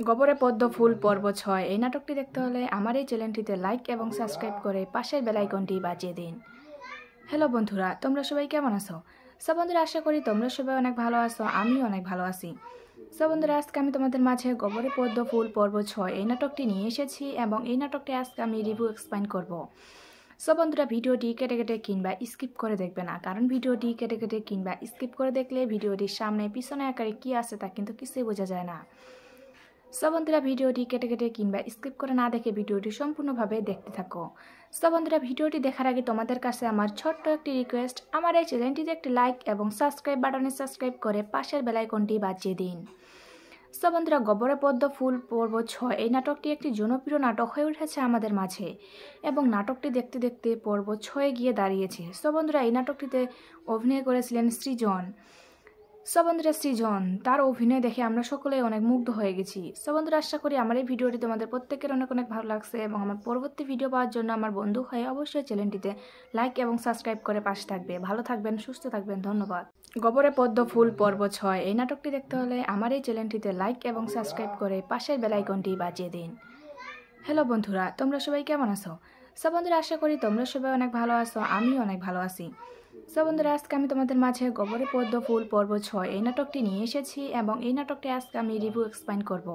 গবরে পদ্ম ফুল পর্ব ৬ এই নাটকটি দেখতে হলে আমার এই চ্যানেলটিতে লাইক এবং সাবস্ক্রাইব করে পাশের বেল আইকনটি বাজিয়ে দিন। হ্যালো বন্ধুরা, তোমরা সবাই কেমন আছো? সব বন্ধুরা, আশা করি তোমরা সবাই অনেক ভালো আছো, আমিও অনেক ভালো আছি। সব বন্ধুরা, আজকে আমি তোমাদের মাঝে গবরে পদ্ম ফুল পর্ব ৬ এই নাটকটি নিয়ে এসেছি এবং এই নাটকটি আজকে আমি রিভিউ এক্সপ্লেইন করব। সব বন্ধুরা, ভিডিওটি কেটে কেটে কিংবা স্কিপ করে দেখবে না, কারণ ভিডিওটি কেটে কেটে কিংবা স্কিপ করে দেখলে ভিডিওটির সামনে পিছনে আকারে কী আছে তা কিন্তু কিছুই বোঝা যায় না। সব বন্ধুরা, ভিডিওটি কেটে কেটে কিংবা স্কিপ করে না দেখে ভিডিওটি সম্পূর্ণভাবে দেখতে থাকো। সব বন্ধুরা, ভিডিওটি দেখার আগে তোমাদের কাছে আমার ছোট্ট একটি রিকোয়েস্ট, আমার এই চ্যানেলটিতে একটি লাইক এবং সাবস্ক্রাইব বাটনে সাবস্ক্রাইব করে পাশের বেল আইকনটি বাজিয়ে দিন। সব বন্ধুরা, গবরে পদ্ম ফুল পর্ব ৬ এই নাটকটি একটি জনপ্রিয় নাটক হয়ে উঠেছে আমাদের মাঝে এবং নাটকটি দেখতে দেখতে পর্ব ৬ গিয়ে দাঁড়িয়েছে। সব বন্ধুরা, এই নাটকটিতে অভিনয় করেছিলেন সৃজন। সব বন্ধুরা, সৃজন তার অভিনয় দেখে আমরা সকলেই অনেক মুগ্ধ হয়ে গেছি। সব বন্ধুরা, আশা করি আমার এই ভিডিওটি তোমাদের প্রত্যেকের অনেক অনেক ভালো লাগছে এবং আমার পরবর্তী ভিডিও পাওয়ার জন্য আমার বন্ধু হয়ে অবশ্যই চ্যানেলটিতে লাইক এবং সাবস্ক্রাইব করে পাশে থাকবে। ভালো থাকবেন, সুস্থ থাকবেন, ধন্যবাদ। গবরে পদ্ম ফুল পর্ব ৬ এই নাটকটি দেখতে হলে আমার এই চ্যানেলটিতে লাইক এবং সাবস্ক্রাইব করে পাশের বেল আইকনটি বাজিয়ে দিন। হ্যালো বন্ধুরা, তোমরা সবাই কেমন আছো? সব বন্ধুরা, আশা করি তোমরা সবাই অনেক ভালো আছো, আমিও অনেক ভালো আছি। সব বন্ধুরা, আজকে আমি তোমাদের মাঝে গবরে পদ্ম ফুল পর্ব ৬ এই নাটকটি নিয়ে এসেছি এবং এই নাটকটি আজকে আমি রিভিউ এক্সপ্লেইন করব।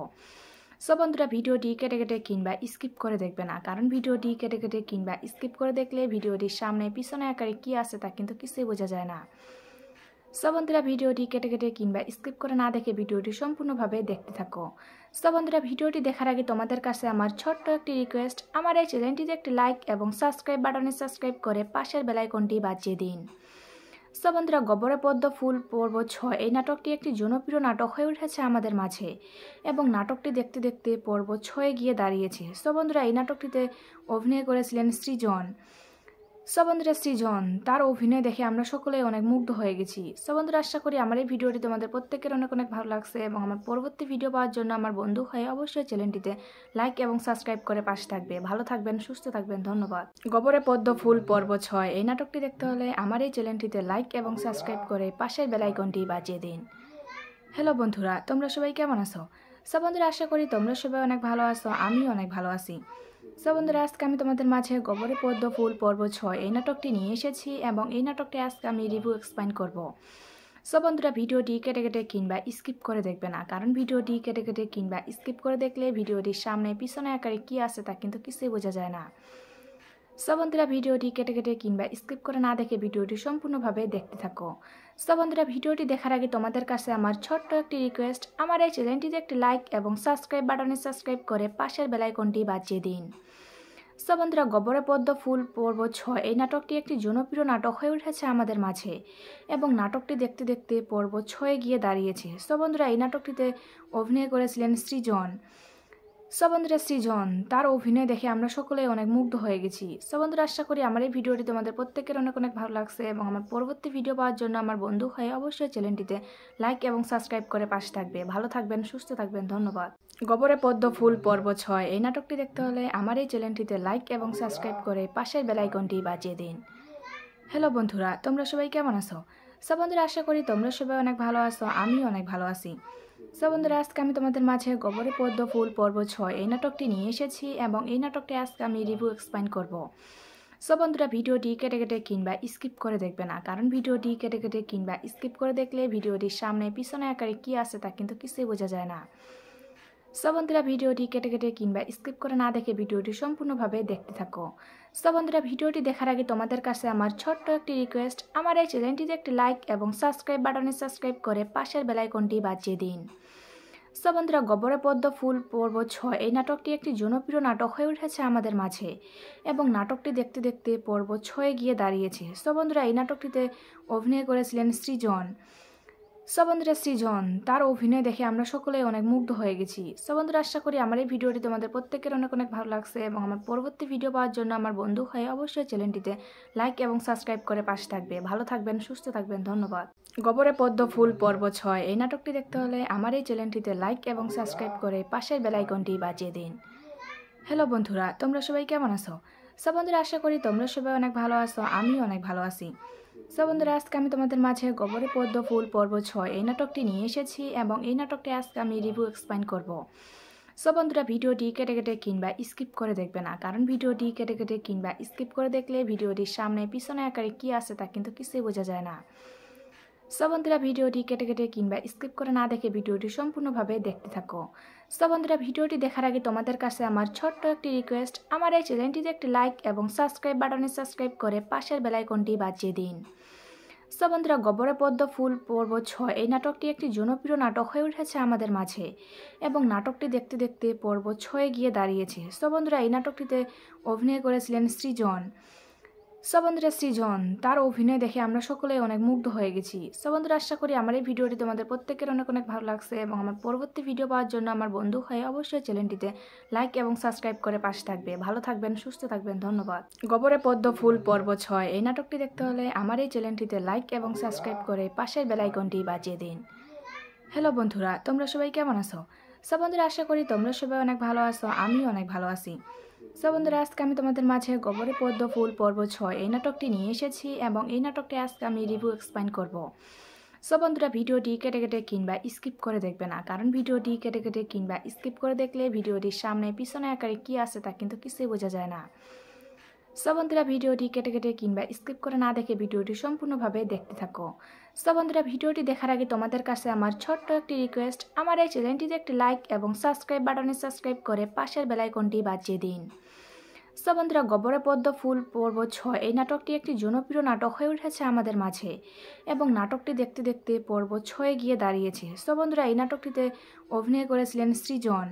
সব বন্ধুরা, ভিডিওটি কেটে কেটে কিংবা স্কিপ করে দেখবে না, কারণ ভিডিওটি কেটে কেটে কিংবা স্কিপ করে দেখলে ভিডিওটির সামনে পিছনে আকারে কী আছে তা কিন্তু কিছুই বোঝা যায় না। সব বন্ধুরা, ভিডিওটি কেটে কেটে কিংবা স্কিপ করে না দেখে ভিডিওটি সম্পূর্ণভাবে দেখতে থাকো। সব বন্ধুরা, ভিডিওটি দেখার আগে তোমাদের কাছে আমার ছোট্ট একটি রিকোয়েস্ট, আমার এই চ্যানেলটিতে একটি লাইক এবং সাবস্ক্রাইব বাটনে সাবস্ক্রাইব করে পাশের বেল আইকনটি বাজিয়ে দিন। সব বন্ধুরা, গবরে পদ্ম ফুল পর্ব ৬ এই নাটকটি একটি জনপ্রিয় নাটক হয়ে উঠেছে আমাদের মাঝে এবং নাটকটি দেখতে দেখতে পর্ব ৬ গিয়ে দাঁড়িয়েছে। সব বন্ধুরা, এই নাটকটিতে অভিনয় করেছিলেন সৃজন। সব বন্ধুরা, সৃজন তার অভিনয় দেখে আমরা সকলেই অনেক মুগ্ধ হয়ে গেছি। সব বন্ধুরা, আশা করি আমার এই ভিডিওটি তোমাদের প্রত্যেকের অনেক অনেক ভালো লাগছে এবং আমার পরবর্তী ভিডিও পাওয়ার জন্য আমার বন্ধু হয়ে অবশ্যই চ্যানেলটিতে লাইক এবং সাবস্ক্রাইব করে পাশে থাকবে। ভালো থাকবেন, সুস্থ থাকবেন, ধন্যবাদ। গবরে পদ্ম ফুল পর্ব ৬ এই নাটকটি দেখতে হলে আমার এই চ্যানেলটিতে লাইক এবং সাবস্ক্রাইব করে পাশের বেল আইকনটি বাজিয়ে দিন। হ্যালো বন্ধুরা, তোমরা সবাই কেমন আছো? সব বন্ধুরা, আশা করি তোমরা সবাই অনেক ভালো আছো, আমিও অনেক ভালো আছি। সব বন্ধুরা, আজকে আমি তোমাদের মাঝে গবরে পদ্ম ফুল পর্ব ৬ এই নাটকটি নিয়ে এসেছি এবং এই নাটকটি আজকে আমি রিভিউ এক্সপ্লেইন করব। সব বন্ধুরা, ভিডিওটি কেটে কেটে কিংবা স্কিপ করে দেখবে না, কারণ ভিডিওটি কেটে কেটে কিংবা স্কিপ করে দেখলে ভিডিওটির সামনে পিছনে আকারে কী আছে তা কিন্তু কিছুই বোঝা যায় না। সব বন্ধুরা, ভিডিওটি কেটে কেটে কিংবা স্কিপ করে না দেখে ভিডিওটি সম্পূর্ণভাবে দেখতে থাকো। সব বন্ধুরা, ভিডিওটি দেখার আগে তোমাদের কাছে আমার ছোট্ট একটি রিকোয়েস্ট, আমার এই চ্যানেলটিতে একটি লাইক এবং সাবস্ক্রাইব বাটনে সাবস্ক্রাইব করে পাশের বেল আইকনটি বাজিয়ে দিন। সব বন্ধুরা, গবরে পদ্ম ফুল পর্ব ৬ এই নাটকটি একটি জনপ্রিয় নাটক হয়ে উঠেছে আমাদের মাঝে এবং নাটকটি দেখতে দেখতে পর্ব ৬ গিয়ে দাঁড়িয়েছে। সব বন্ধুরা, এই নাটকটিতে অভিনয় করেছিলেন সৃজন। সব বন্ধুরা, সৃজন তার অভিনয় দেখে আমরা সকলেই অনেক মুগ্ধ হয়ে গেছি। সব বন্ধুরা, আশা করি আমার এই ভিডিওটি তোমাদের প্রত্যেকের অনেক অনেক ভালো লাগছে এবং আমার পরবর্তী ভিডিও পাওয়ার জন্য আমার বন্ধু হয়ে অবশ্যই চ্যানেলটিতে লাইক এবং সাবস্ক্রাইব করে পাশে থাকবে। ভালো থাকবেন, সুস্থ থাকবেন, ধন্যবাদ। গবরে পদ্ম ফুল পর্ব ৬ এই নাটকটি দেখতে হলে আমার এই চ্যানেলটিতে লাইক এবং সাবস্ক্রাইব করে পাশের বেল আইকনটি বাজিয়ে দিন। হ্যালো বন্ধুরা, তোমরা সবাই কেমন আছো? সব বন্ধুরা, আশা করি তোমরা সবাই অনেক ভালো আছো, আমিও অনেক ভালো আছি। সব বন্ধুরা, আজকে আমি তোমাদের মাঝে গবরে পদ্ম ফুল পর্ব ৬ এই নাটকটি নিয়ে এসেছি এবং এই নাটকটি আজকে আমি রিভিউ এক্সপ্লেইন করব। সব বন্ধুরা, ভিডিওটি কেটে কেটে কিংবা স্কিপ করে দেখবে না, কারণ ভিডিওটি কেটে কেটে কিংবা স্কিপ করে দেখলে ভিডিওটির সামনে পিছনে আকারে কী আছে তা কিন্তু কিছুই বোঝা যায় না। সব বন্ধুরা, ভিডিওটি কেটে কেটে কিংবা স্কিপ করে না দেখে ভিডিওটি সম্পূর্ণভাবে দেখতে থাকো। সব বন্ধুরা, ভিডিওটি দেখার আগে তোমাদের কাছে আমার ছোট্ট একটি রিকোয়েস্ট, আমার এই চ্যানেলটিতে একটি লাইক এবং সাবস্ক্রাইব বাটনে সাবস্ক্রাইব করে পাশের বেল আইকনটি বাজিয়ে দিন। সব বন্ধুরা, গবরে পদ্ম ফুল পর্ব ৬ এই নাটকটি একটি জনপ্রিয় নাটক হয়ে উঠেছে আমাদের মাঝে এবং নাটকটি দেখতে দেখতে পর্ব ৬ গিয়ে দাঁড়িয়েছে। সব বন্ধুরা, এই নাটকটিতে অভিনয় করেছিলেন সৃজন। সব বন্ধুরা, সৃজন তার অভিনয় দেখে আমরা সকলেই অনেক মুগ্ধ হয়ে গেছি। সব বন্ধুরা, আশা করি আমার এই ভিডিওটি তোমাদের প্রত্যেকের অনেক অনেক ভালো লাগছে এবং আমার পরবর্তী ভিডিও পাওয়ার জন্য আমার বন্ধু হয়ে অবশ্যই চ্যানেলটিতে লাইক এবং সাবস্ক্রাইব করে পাশে থাকবে। ভালো থাকবেন, সুস্থ থাকবেন, ধন্যবাদ। গবরে পদ্ম ফুল পর্ব ৬ এই নাটকটি দেখতে হলে আমার এই চ্যানেলটিতে লাইক এবং সাবস্ক্রাইব করে পাশের বেল আইকনটি বাজিয়ে দিন। হ্যালো বন্ধুরা, তোমরা সবাই কেমন আছো? সব বন্ধুরা, আশা করি তোমরা সবাই অনেক ভালো আছো, আমিও অনেক ভালো আছি। সব বন্ধুরা, আজকে আমি তোমাদের মাঝে গবরে পদ্ম ফুল পর্ব ৬ এই নাটকটি নিয়ে এসেছি এবং এই নাটকটি আজকে আমি রিভিউ এক্সপ্লেইন করব। সো বন্ধুরা ভিডিওটি কেটে কেটে কিংবা স্কিপ করে দেখবে না, কারণ ভিডিওটি কেটে কেটে কিংবা স্কিপ করে দেখলে ভিডিওটির সামনে পিছনে আকারে কী আছে তা কিন্তু কিছুই বোঝা যায় না। সো বন্ধুরা ভিডিওটি কেটে কেটে কিংবা স্কিপ করে না দেখে ভিডিওটি সম্পূর্ণভাবে দেখতে থাকো। সো বন্ধুরা ভিডিওটি দেখার আগে তোমাদের কাছে আমার ছোট্ট একটি রিকোয়েস্ট, আমার এই চ্যানেলটিতে একটি লাইক এবং সাবস্ক্রাইব বাটনে সাবস্ক্রাইব করে পাশের বেল আইকনটি বাজিয়ে দিন। সো বন্ধুরা গবরে পদ্ম ফুল পর্ব 6 এই নাটকটি একটি জনপ্রিয় নাটক হয়ে উঠেছে আমাদের মাঝে এবং নাটকটি দেখতে দেখতে পর্ব 6 গিয়ে দাঁড়িয়েছে। সো বন্ধুরা এই নাটকটিতে অভিনয় করেছিলেন সৃজন। সো বন্ধুরা সৃজন তার অভিনয় দেখে আমরা সকলেই অনেক মুগ্ধ হয়ে গেছি। সো বন্ধুরা আশা করি আমার এই ভিডিওটি তোমাদের প্রত্যেকের অনেক অনেক ভালো লাগছে এবং আমার পরবর্তী ভিডিও পাওয়ার জন্য আমার বন্ধু হয়ে অবশ্যই চ্যানেলটিতে লাইক এবং সাবস্ক্রাইব করে পাশে থাকবে। ভালো থাকবেন, সুস্থ থাকবেন, ধন্যবাদ। গবরে পদ্ম ফুল পর্ব 6 এই নাটকটি দেখতে হলে আমার এই চ্যানেলটিতে লাইক এবং সাবস্ক্রাইব করে পাশের বেল আইকনটি বাজিয়ে দিন। হ্যালো বন্ধুরা, তোমরা সবাই কেমন আছো? সো বন্ধুরা আশা করি তোমরা সবাই অনেক ভালো আছো, আমিও অনেক ভালো আছি। সো বন্ধুরা আজকে আমি তোমাদের মাঝে গবরে পদ্ম ফুল পর্ব 6 এই নাটকটি নিয়ে এসেছি এবং এই নাটকটি আজকে আমি রিভিউ এক্সপ্লেইন করব। সো বন্ধুরা ভিডিওটি কেটে কেটে কিংবা স্কিপ করে দেখবে না, কারণ ভিডিওটি কেটে কেটে কিংবা স্কিপ করে দেখলে ভিডিওটির সামনে পিছনে আকারে কী আছে তা কিন্তু কিছুই বোঝা যায় না। সো বন্ধুরা ভিডিওটি কেটে কেটে কিংবা স্কিপ করে না দেখে ভিডিওটি সম্পূর্ণভাবে দেখতে থাকো। সো বন্ধুরা ভিডিওটি দেখার আগে তোমাদের কাছে আমার ছোট্ট একটি রিকোয়েস্ট, আমার এই চ্যানেলটিতে একটি লাইক এবং সাবস্ক্রাইব বাটনে সাবস্ক্রাইব করে পাশের বেল আইকনটি বাজিয়ে দিন। সো বন্ধুরা গবরে পদ্ম ফুল পর্ব 6 এই নাটকটি একটি জনপ্রিয় নাটক হয়ে উঠেছে আমাদের মাঝে এবং নাটকটি দেখতে দেখতে পর্ব 6 গিয়ে দাঁড়িয়েছে। সো বন্ধুরা এই নাটকটিতে অভিনয় করেছিলেন সৃজন।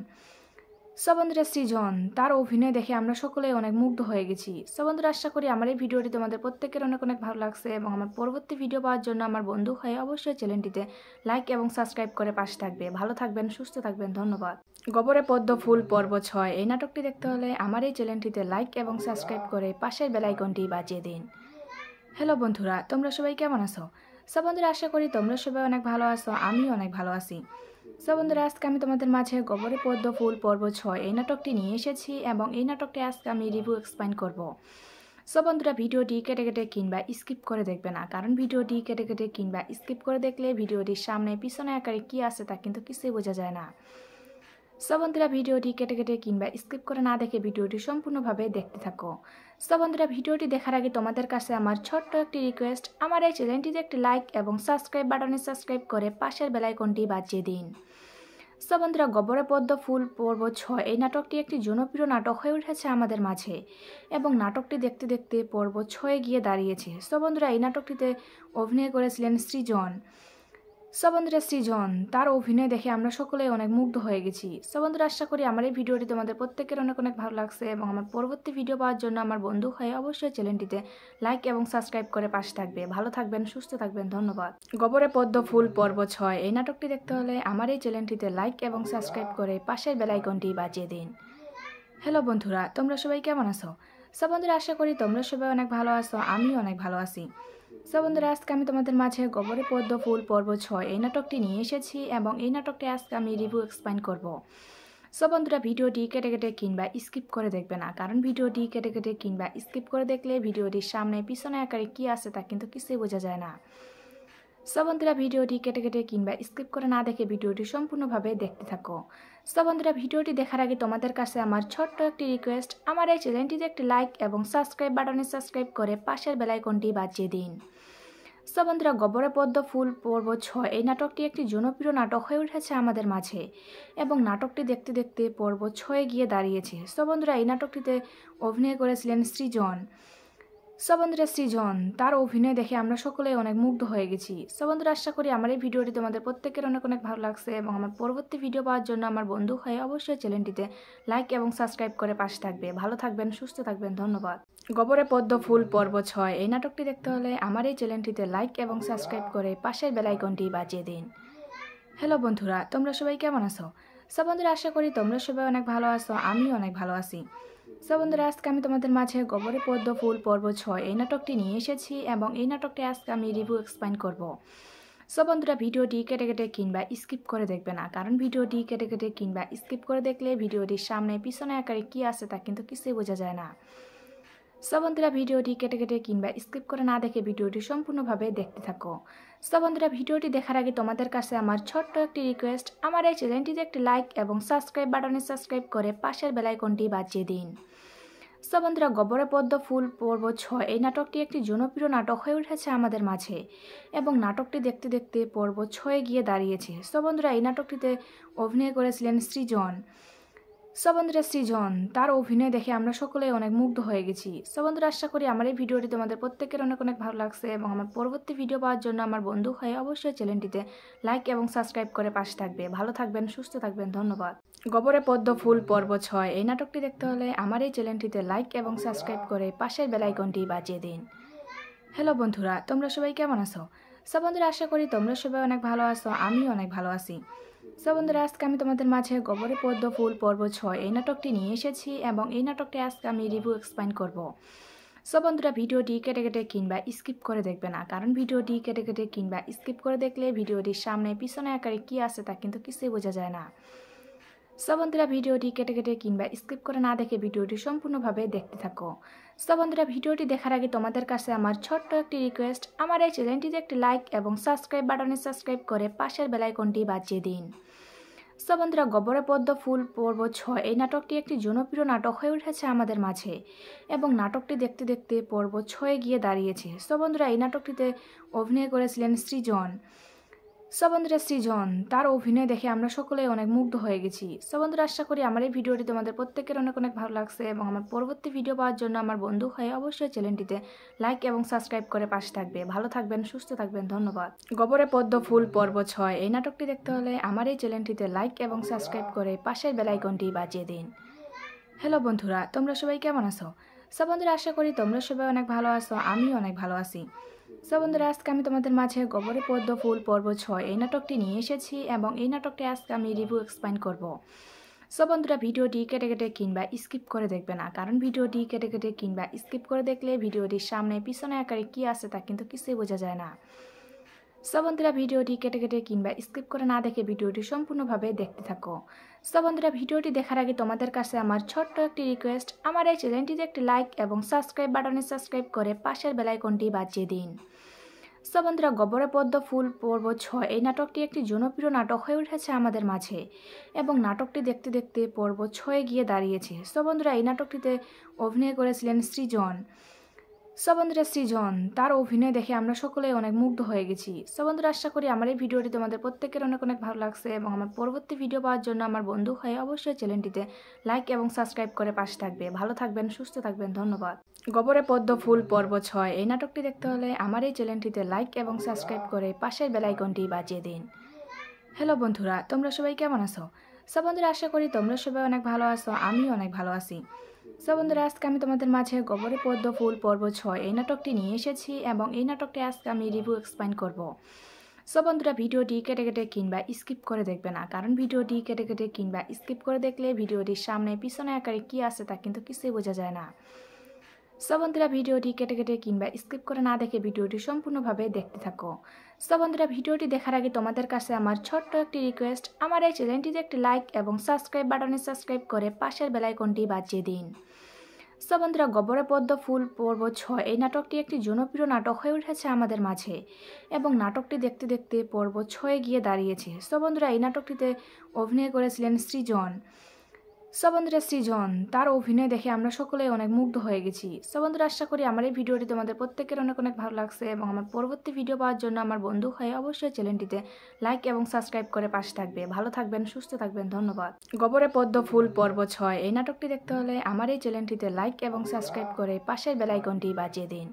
সো বন্ধুরা সৃজন তার অভিনয় দেখে আমরা সকলেই অনেক মুগ্ধ হয়ে গেছি। সো বন্ধুরা আশা করি আমার এই ভিডিওটি তোমাদের প্রত্যেকের অনেক অনেক ভালো লাগছে এবং আমার পরবর্তী ভিডিও পাওয়ার জন্য আমার বন্ধু হয়ে অবশ্যই চ্যানেলটিতে লাইক এবং সাবস্ক্রাইব করে পাশে থাকবে। ভালো থাকবেন, সুস্থ থাকবেন, ধন্যবাদ। গবরে পদ্ম ফুল পর্ব 6 এই নাটকটি দেখতে হলে আমার এই চ্যানেলটিতে লাইক এবং সাবস্ক্রাইব করে পাশের বেল আইকনটি বাজিয়ে দিন। হ্যালো বন্ধুরা, তোমরা সবাই কেমন আছো? সো বন্ধুরা আশা করি তোমরা সবাই অনেক ভালো আছো, আমিও অনেক ভালো আছি। সো বন্ধুরা আজকে আমি তোমাদের মাঝে গবরে পদ্ম ফুল পর্ব 6 এই নাটকটি নিয়ে এসেছি এবং এই নাটকটি আজকে আমি রিভিউ এক্সপ্লেইন করব। সো বন্ধুরা ভিডিওটি কেটে কেটে কিংবা স্কিপ করে দেখবে না, কারণ ভিডিওটি কেটে কেটে কিংবা স্কিপ করে দেখলে ভিডিওটির সামনে পিছনে আকারে কী আছে তা কিন্তু কিছুই বোঝা যায় না। সো বন্ধুরা ভিডিওটি কেটে কেটে কিংবা স্কিপ করে না দেখে ভিডিওটি সম্পূর্ণভাবে দেখতে থাকো। সো বন্ধুরা ভিডিওটি দেখার আগে তোমাদের কাছে আমার ছোট্ট একটি রিকোয়েস্ট, আমার এই চ্যানেলটিতে একটি লাইক এবং সাবস্ক্রাইব বাটনে সাবস্ক্রাইব করে পাশের বেল আইকনটি বাজিয়ে দিন। সো বন্ধুরা গবরে পদ্ম ফুল পর্ব 6 এই নাটকটি একটি জনপ্রিয় নাটক হয়ে উঠেছে আমাদের মাঝে এবং নাটকটি দেখতে দেখতে পর্ব 6 গিয়ে দাঁড়িয়েছে। সো বন্ধুরা এই নাটকটিতে অভিনয় করেছিলেন সৃজন। সো বন্ধুরা সৃজন তার অভিনয় দেখে আমরা সকলেই অনেক মুগ্ধ হয়ে গেছি। সো বন্ধুরা আশা করি আমার এই ভিডিওটি তোমাদের প্রত্যেকের অনেক অনেক ভালো লাগছে এবং আমার পরবর্তী ভিডিও পাওয়ার জন্য আমার বন্ধু হয়ে অবশ্যই চ্যানেলটিতে লাইক এবং সাবস্ক্রাইব করে পাশে থাকবে। ভালো থাকবেন, সুস্থ থাকবেন, ধন্যবাদ। গবরে পদ্ম ফুল পর্ব 6 এই নাটকটি দেখতে হলে আমার এই চ্যানেলটিতে লাইক এবং সাবস্ক্রাইব করে পাশের বেল আইকনটি বাজিয়ে দিন। হ্যালো বন্ধুরা, তোমরা সবাই কেমন আছো? সো বন্ধুরা আশা করি তোমরা সবাই অনেক ভালো আছো, আমিও অনেক ভালো আছি। সো বন্ধুরা আজকে আমি তোমাদের মাঝে গবরে পদ্ম ফুল পর্ব 6 এই নাটকটি নিয়ে এসেছি এবং এই নাটকটি আজকে আমি রিভিউ এক্সপ্লেইন করব। সো বন্ধুরা ভিডিওটি কেটে কেটে কিংবা স্কিপ করে দেখবে না, কারণ ভিডিওটি কেটে কেটে কিংবা স্কিপ করে দেখলে ভিডিওটির সামনে পিছনে আকারে কী আছে তা কিন্তু কিছুই বোঝা যায় না। সো বন্ধুরা ভিডিওটি কেটে কেটে কিংবা স্কিপ করে না দেখে ভিডিওটি সম্পূর্ণভাবে দেখতে থাকো। সো বন্ধুরা ভিডিওটি দেখার আগে তোমাদের কাছে আমার ছোট্ট একটি রিকোয়েস্ট, আমার এই চ্যানেলটিতে একটি লাইক এবং সাবস্ক্রাইব বাটনে সাবস্ক্রাইব করে পাশের বেল আইকনটি বাজিয়ে দিন। সো বন্ধুরা গবরে পদ্ম ফুল পর্ব 6 এই নাটকটি একটি জনপ্রিয় নাটক হয়ে উঠেছে আমাদের মাঝে এবং নাটকটি দেখতে দেখতে পর্ব 6 গিয়ে দাঁড়িয়েছে। সো বন্ধুরা এই নাটকটিতে অভিনয় করেছিলেন সৃজন। সো বন্ধুরা সৃজন তার অভিনয় দেখে আমরা সকলেই অনেক মুগ্ধ হয়ে গেছি। সো বন্ধুরা আশা করি আমার এই ভিডিওটি তোমাদের প্রত্যেকের অনেক অনেক ভালো লাগছে এবং আমার পরবর্তী ভিডিও পাওয়ার জন্য আমার বন্ধু হয়ে অবশ্যই চ্যানেলটিতে লাইক এবং সাবস্ক্রাইব করে পাশে থাকবে। ভালো থাকবেন, সুস্থ থাকবেন, ধন্যবাদ। গবরে পদ্ম ফুল পর্ব 6 এই নাটকটি দেখতে হলে আমার এই চ্যানেলটিতে লাইক এবং সাবস্ক্রাইব করে পাশের বেল আইকনটি বাজিয়ে দিন। হ্যালো বন্ধুরা, তোমরা সবাই কেমন আছো? সো বন্ধুরা আশা করি তোমরা সবাই অনেক ভালো আছো, আমিও অনেক ভালো আছি। সো বন্ধুরা আজকে আমি তোমাদের মাঝে গবরে পদ্ম ফুল পর্ব 6 এই নাটকটি নিয়ে এসেছি এবং এই নাটকটি আজকে আমি রিভিউ এক্সপ্লেইন করব। সো বন্ধুরা ভিডিওটি কেটে কেটে কিংবা স্কিপ করে দেখবে না, কারণ ভিডিওটি কেটে কেটে কিংবা স্কিপ করে দেখলে ভিডিওটির সামনে পিছনে আকারে কী আছে তা কিন্তু কিছুই বোঝা যায় না। সো বন্ধুরা ভিডিওটি কেটে কেটে কিংবা স্কিপ করে না দেখে ভিডিওটি সম্পূর্ণভাবে দেখতে থাকো। সো বন্ধুরা ভিডিওটি দেখার আগে তোমাদের কাছে আমার ছোট্ট একটি রিকোয়েস্ট, আমার এই চ্যানেলটিতে একটি লাইক এবং সাবস্ক্রাইব বাটনে সাবস্ক্রাইব করে পাশের বেল আইকনটি বাজিয়ে দিন। সো বন্ধুরা গবরে পদ্ম ফুল পর্ব 6 এই নাটকটি একটি জনপ্রিয় নাটক হয়ে উঠেছে আমাদের মাঝে এবং নাটকটি দেখতে দেখতে পর্ব 6 গিয়ে দাঁড়িয়েছে। সো বন্ধুরা এই নাটকটিতে অভিনয় করেছিলেন সৃজন। সো বন্ধুরা সৃজন তার অভিনয় দেখে আমরা সকলেই অনেক মুগ্ধ হয়ে গেছি। সো বন্ধুরা আশা করি আমার এই ভিডিওটি তোমাদের প্রত্যেকের অনেক অনেক ভালো লাগছে এবং আমার পরবর্তী ভিডিও পাওয়ার জন্য আমার বন্ধু হয়ে অবশ্যই চ্যানেলটিতে লাইক এবং সাবস্ক্রাইব করে পাশে থাকবে। ভালো থাকবেন, সুস্থ থাকবেন, ধন্যবাদ। গবরে পদ্ম ফুল পর্ব 6 এই নাটকটি দেখতে হলে আমার এই চ্যানেলটিতে লাইক এবং সাবস্ক্রাইব করে পাশের বেল আইকনটি বাজিয়ে দিন। হ্যালো বন্ধুরা, তোমরা সবাই কেমন আছো? সো বন্ধুরা আশা করি তোমরা সবাই অনেক ভালো আছো, আমিও অনেক ভালো আছি। সো বন্ধুরা আজকে আমি তোমাদের মাঝে গবরে পদ্ম ফুল পর্ব 6 এই নাটকটি নিয়ে এসেছি এবং এই নাটকটি আজকে আমি রিভিউ এক্সপ্লেইন করব। সো বন্ধুরা ভিডিওটি কেটে কেটে কিংবা স্কিপ করে দেখবে না, কারণ ভিডিওটি কেটে কেটে কিংবা স্কিপ করে দেখলে ভিডিওটির সামনে পিছনে আকারে কী আছে তা কিন্তু কিছুই বোঝা যায় না। সো বন্ধুরা ভিডিওটি কেটে কেটে কিংবা স্কিপ করে না দেখে ভিডিওটি সম্পূর্ণভাবে দেখতে থাকো। সো বন্ধুরা ভিডিওটি দেখার আগে তোমাদের কাছে আমার ছোট্ট একটি রিকোয়েস্ট, আমার এই চ্যানেলটিতে একটি লাইক এবং সাবস্ক্রাইব বাটনে সাবস্ক্রাইব করে পাশের বেল আইকনটি বাজিয়ে দিন। সো বন্ধুরা গবরে পদ্ম ফুল পর্ব 6 এই নাটকটি একটি জনপ্রিয় নাটক হয়ে উঠেছে আমাদের মাঝে এবং নাটকটি দেখতে দেখতে পর্ব 6 গিয়ে দাঁড়িয়েছে। সো বন্ধুরা এই নাটকটিতে অভিনয় করেছিলেন সৃজন। সো বন্ধুরা সৃজন তার অভিনয় দেখে আমরা সকলেই অনেক মুগ্ধ হয়ে গেছি। সো বন্ধুরা আশা করি আমার এই ভিডিওটি তোমাদের প্রত্যেকের অনেক অনেক ভালো লাগছে এবং আমার পরবর্তী ভিডিও পাওয়ার জন্য আমার বন্ধু হয়ে অবশ্যই চ্যানেলটিতে লাইক এবং সাবস্ক্রাইব করে পাশে থাকবে। ভালো থাকবেন, সুস্থ থাকবেন, ধন্যবাদ। গবরে পদ্ম ফুল পর্ব 6 এই নাটকটি দেখতে হলে আমার এই চ্যানেলটিতে লাইক এবং সাবস্ক্রাইব করে পাশের বেল আইকনটি বাজিয়ে দিন। হ্যালো বন্ধুরা, তোমরা সবাই কেমন আছো? সো বন্ধুরা আশা করি তোমরা সবাই অনেক ভালো আছো, আমিও অনেক ভালো আছি। সো বন্ধুরা আজকে আমি তোমাদের মাঝে গবরে পদ্ম ফুল পর্ব 6 এই নাটকটি নিয়ে এসেছি এবং এই নাটকটি আজকে আমি রিভিউ এক্সপ্লেইন করব। সো বন্ধুরা ভিডিওটি কেটে কেটে কিংবা স্কিপ করে দেখবে না, কারণ ভিডিওটি কেটে কেটে কিংবা স্কিপ করে দেখলে ভিডিওটির সামনে পিছনে আকারে কী আছে তা কিন্তু কিছুই বোঝা যায় না। সো বন্ধুরা ভিডিওটি কেটে কেটে কিংবা স্কিপ করে না দেখে ভিডিওটি সম্পূর্ণভাবে দেখতে থাকো। সো বন্ধুরা ভিডিওটি দেখার আগে তোমাদের কাছে আমার ছোট্ট একটি রিকোয়েস্ট, আমার এই চ্যানেলটিতে একটি লাইক এবং সাবস্ক্রাইব বাটনে সাবস্ক্রাইব করে পাশের বেল আইকনটি বাজিয়ে দিন। সো বন্ধুরা গবরে পদ্ম ফুল পর্ব 6 এই নাটকটি একটি জনপ্রিয় নাটক হয়ে উঠেছে আমাদের মাঝে এবং নাটকটি দেখতে দেখতে পর্ব 6 গিয়ে দাঁড়িয়েছে। সো বন্ধুরা এই নাটকটিতে অভিনয় করেছিলেন সৃজন। সো বন্ধুরা সৃজন তার অভিনয় দেখে আমরা সকলেই অনেক মুগ্ধ হয়ে গেছি। সো বন্ধুরা আশা করি আমার এই ভিডিওটি তোমাদের প্রত্যেকের অনেক অনেক ভালো লাগছে এবং আমার পরবর্তী ভিডিও পাওয়ার জন্য আমার বন্ধু হয়ে অবশ্যই চ্যানেলটিতে লাইক এবং সাবস্ক্রাইব করে পাশে থাকবে। ভালো থাকবেন, সুস্থ থাকবেন, ধন্যবাদ। গবরে পদ্ম ফুল পর্ব 6 এই নাটকটি দেখতে হলে আমার এই চ্যানেলটিতে লাইক এবং সাবস্ক্রাইব করে পাশের বেল আইকনটি বাজিয়ে দিন। হ্যালো বন্ধুরা, তোমরা সবাই কেমন আছো? সো বন্ধুরা আশা করি তোমরা সবাই অনেক ভালো আছো, আমিও অনেক ভালো আছি। সো বন্ধুরা আজকে আমি তোমাদের মাঝে গবরে পদ্ম ফুল পর্ব 6 এই নাটকটি নিয়ে এসেছি এবং এই নাটকটি আজকে আমি রিভিউ এক্সপ্লেইন করব। সো বন্ধুরা ভিডিওটি কেটে কেটে কিংবা স্কিপ করে দেখবে না, কারণ ভিডিওটি কেটে কেটে কিংবা স্কিপ করে দেখলে ভিডিওটির সামনে পিছনে আকারে কী আছে তা কিন্তু কিছুই বোঝা যায় না। সো বন্ধুরা ভিডিওটি কেটে কেটে কিংবা স্কিপ করে না দেখে ভিডিওটি সম্পূর্ণভাবে দেখতে থাকো। সো বন্ধুরা ভিডিওটি দেখার আগে তোমাদের কাছে আমার ছোট্ট একটি রিকোয়েস্ট, আমার এই চ্যানেলটিতে একটি লাইক এবং সাবস্ক্রাইব বাটনে সাবস্ক্রাইব করে পাশের বেল আইকনটি বাজিয়ে দিন। সো বন্ধুরা গবরে পদ্ম ফুল পর্ব 6 এই নাটকটি একটি জনপ্রিয় নাটক হয়ে উঠেছে আমাদের মাঝে এবং নাটকটি দেখতে দেখতে পর্ব 6 গিয়ে দাঁড়িয়েছে। সো বন্ধুরা এই নাটকটিতে অভিনয় করেছিলেন সৃজন। সো বন্ধুরা সৃজন তার অভিনয় দেখে আমরা সকলেই অনেক মুগ্ধ হয়ে গেছি। সো বন্ধুরা আশা করি আমার এই ভিডিওটি তোমাদের প্রত্যেকের অনেক অনেক ভালো লাগছে এবং আমার পরবর্তী ভিডিও পাওয়ার জন্য আমার বন্ধু হয়ে অবশ্যই চ্যানেলটিতে লাইক এবং সাবস্ক্রাইব করে পাশে থাকবে। ভালো থাকবেন, সুস্থ থাকবেন, ধন্যবাদ। গবরে পদ্ম ফুল পর্ব 6 এই নাটকটি দেখতে হলে আমার এই চ্যানেলটিতে লাইক এবং সাবস্ক্রাইব করে পাশের বেল আইকনটি বাজিয়ে দিন।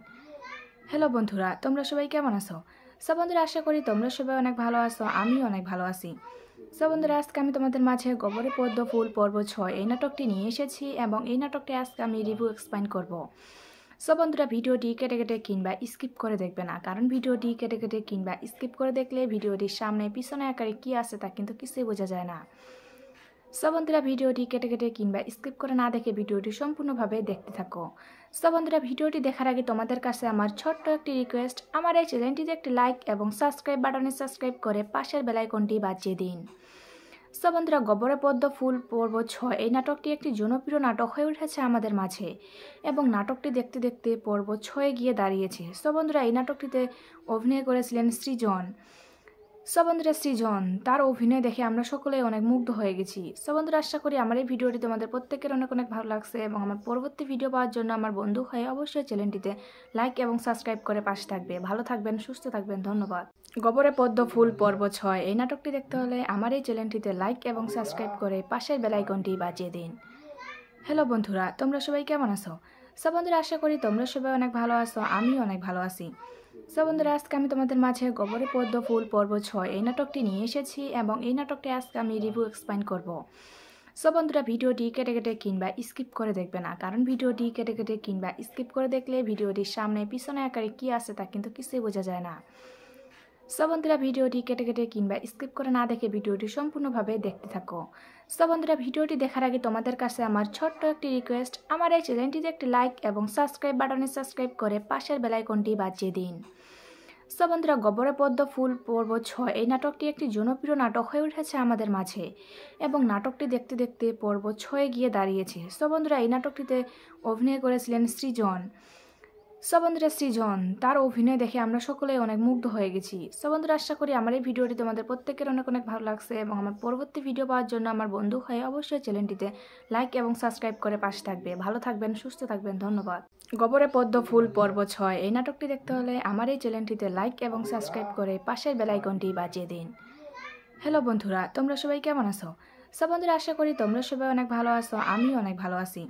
হ্যালো বন্ধুরা, তোমরা সবাই কেমন আছো? সো বন্ধুরা আশা করি তোমরা সবাই অনেক ভালো আছো, আমিও অনেক ভালো আছি। সো বন্ধুরা আজকে আমি তোমাদের মাঝে গবরে পদ্ম ফুল পর্ব 6 এই নাটকটি নিয়ে এসেছি এবং এই নাটকটি আজকে আমি রিভিউ এক্সপ্লেইন করব। সো বন্ধুরা ভিডিওটি কেটে কেটে কিংবা স্কিপ করে দেখবে না, কারণ ভিডিওটি কেটে কেটে কিংবা স্কিপ করে দেখলে ভিডিওটির সামনে পিছনে আকারে কী আছে তা কিন্তু কিছুই বোঝা যায় না। সো বন্ধুরা ভিডিওটি কেটে কেটে কিংবা স্কিপ করে না দেখে ভিডিওটি সম্পূর্ণভাবে দেখতে থাকো। সো বন্ধুরা ভিডিওটি দেখার আগে তোমাদের কাছে আমার ছোট্ট একটি রিকোয়েস্ট, আমার এই চ্যানেলটিতে একটি লাইক এবং সাবস্ক্রাইব বাটনে সাবস্ক্রাইব করে পাশের বেল আইকনটি বাজিয়ে দিন। সো বন্ধুরা, গবরে পদ্ম ফুল পর্ব ৬ এই নাটকটি একটি জনপ্রিয় নাটক হয়ে উঠেছে আমাদের মাঝে এবং নাটকটি দেখতে দেখতে পর্ব ৬ গিয়ে দাঁড়িয়েছে। সো বন্ধুরা, এই নাটকটিতে অভিনয় করেছিলেন সৃজন। সো বন্ধুরা, সৃজন তার অভিনয় দেখে আমরা সকলেই অনেক মুগ্ধ হয়ে গেছি। সো বন্ধুরা, আশা করি আমার এই ভিডিওটি তোমাদের প্রত্যেকের অনেক অনেক ভালো লাগছে এবং আমার পরবর্তী ভিডিও পাওয়ার জন্য আমার বন্ধু হয়ে অবশ্যই চ্যানেলটিতে লাইক এবং সাবস্ক্রাইব করে পাশে থাকবে। ভালো থাকবেন, সুস্থ থাকবেন, ধন্যবাদ। গবরে পদ্ম ফুল পর্ব ৬ এই নাটকটি দেখতে হলে আমার এই চ্যানেলটিতে লাইক এবং সাবস্ক্রাইব করে পাশের বেল আইকনটি বাজিয়ে দিন। হ্যালো বন্ধুরা, তোমরা সবাই কেমন আছো? সো বন্ধুরা, আশা করি তোমরা সবাই অনেক ভালো আছো, আমিও অনেক ভালো আছি। সো বন্ধুরা, আজকে আমি তোমাদের মাঝে গবরে পদ্ম ফুল পর্ব ৬ এই নাটকটি নিয়ে এসেছি এবং এই নাটকটি আজকে আমি রিভিউ এক্সপ্লেইন করব। সো বন্ধুরা, ভিডিওটি কেটে কেটে কিংবা স্কিপ করে দেখবে না, কারণ ভিডিওটি কেটে কেটে কিংবা স্কিপ করে দেখলে ভিডিওটির সামনে পিছনে আকারে কী আছে তা কিন্তু কিছুই বোঝা যায় না। সো বন্ধুরা, ভিডিওটি কেটে কেটে কিংবা স্কিপ করে না দেখে ভিডিওটি সম্পূর্ণভাবে দেখতে থাকো। সো বন্ধুরা, ভিডিওটি দেখার আগে তোমাদের কাছে আমার ছোট্ট একটি রিকোয়েস্ট, আমার এই চ্যানেলটিতে একটি লাইক এবং সাবস্ক্রাইব বাটনে সাবস্ক্রাইব করে পাশের বেল আইকনটি বাজিয়ে দিন। সো বন্ধুরা, গবরে পদ্ম ফুল পর্ব ৬ এই নাটকটি একটি জনপ্রিয় নাটক হয়ে উঠেছে আমাদের মাঝে এবং নাটকটি দেখতে দেখতে পর্ব ৬ গিয়ে দাঁড়িয়েছে। সো বন্ধুরা, এই নাটকটিতে অভিনয় করেছিলেন সৃজন। সো বন্ধুরা, সৃজন তার অভিনয় দেখে আমরা সকলেই অনেক মুগ্ধ হয়ে গেছি। সো বন্ধুরা, আশা করি আমার এই ভিডিওটি তোমাদের প্রত্যেকের অনেক অনেক ভালো লাগছে এবং আমার পরবর্তী ভিডিও পাওয়ার জন্য আমার বন্ধু হয়ে অবশ্যই চ্যানেলটিতে লাইক এবং সাবস্ক্রাইব করে পাশে থাকবে। ভালো থাকবেন, সুস্থ থাকবেন, ধন্যবাদ। গবরে পদ্ম ফুল পর্ব ৬ এই নাটকটি দেখতে হলে আমার এই চ্যানেলটিতে লাইক এবং সাবস্ক্রাইব করে পাশের বেল আইকনটি বাজিয়ে দিন। হ্যালো বন্ধুরা, তোমরা সবাই কেমন আছো? সো বন্ধুরা, আশা করি তোমরা সবাই অনেক ভালো আছো, আমিও অনেক ভালো আছি।